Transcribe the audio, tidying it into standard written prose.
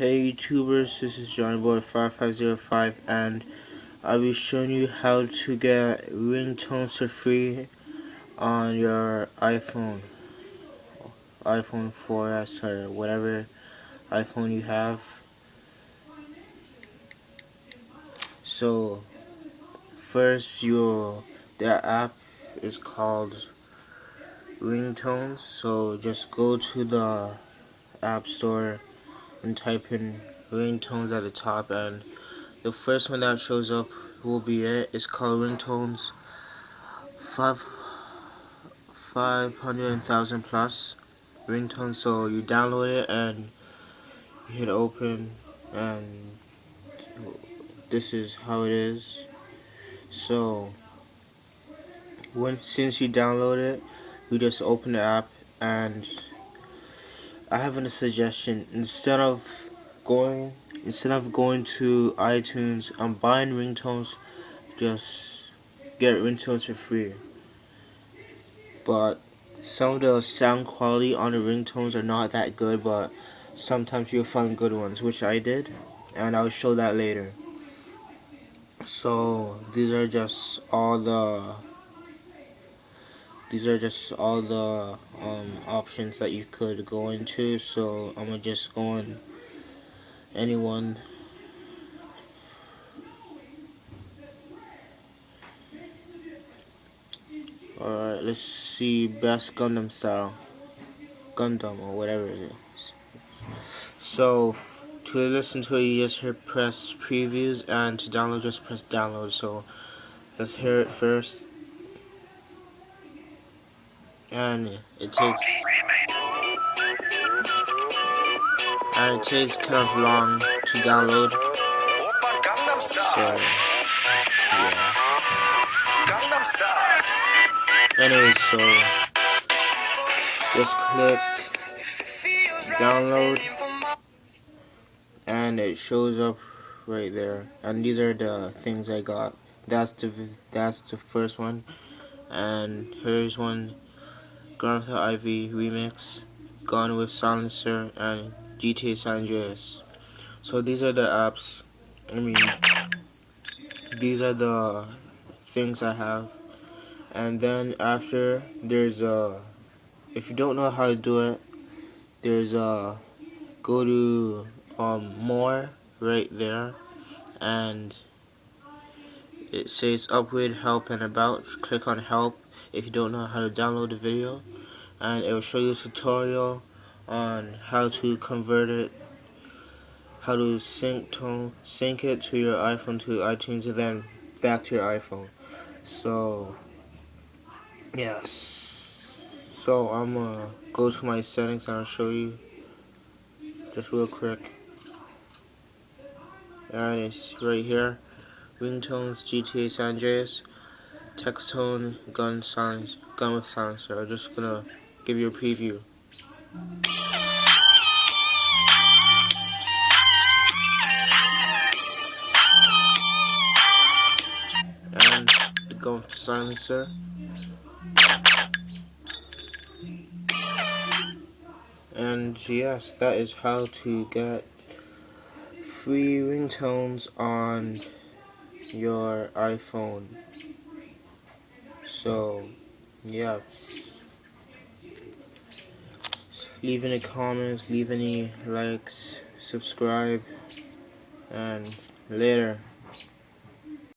Hey YouTubers, this is JohnnyBoy5505 and I'll be showing you how to get ringtones for free on your iPhone 4S or whatever iPhone you have. So first the app is called ringtones, so just go to the app store and type in ringtones at the top, and the first one that shows up will be it. It's called ringtones 500,000 plus ringtones. So you download it and you hit open, and this is how it is. So since you download it, you just open the app, and I have a suggestion. Instead of going to iTunes and buying ringtones, just get ringtones for free. But some of the sound quality on the ringtones are not that good, but sometimes you'll find good ones, which I did, and I'll show that later. So these are just all the options that you could go into. So I'm gonna just go on anyone. Alright, let's see, best Gundam style, Gundam or whatever it is. So to listen to it, you just press previews, and to download, just press download. So let's hear it first. And it takes kind of long to download. So yeah. Anyway, so just click download, and it shows up right there. And these are the things I got. That's the first one. And here's one: Gone with the IV remix, Gone with Silencer, and GTA San Andreas. So these are the apps. These are the things I have. And then after, there's if you don't know how to do it, there's go to more right there, and it says upgrade, help, and about. Click on help if you don't know how to download the video, and it will show you a tutorial on how to convert it, how to sync it to your iPhone, to iTunes, and then back to your iPhone. So yes, so I'm gonna go to my settings and I'll show you just real quick. And it's right here: ringtones, GTA San Andreas, text tone, gun with silencer. I'm just gonna give you a preview. And the gun with silencer. And yes, that is how to get free ringtones on your iPhone. So yeah, leave any comments, leave any likes, subscribe, and later.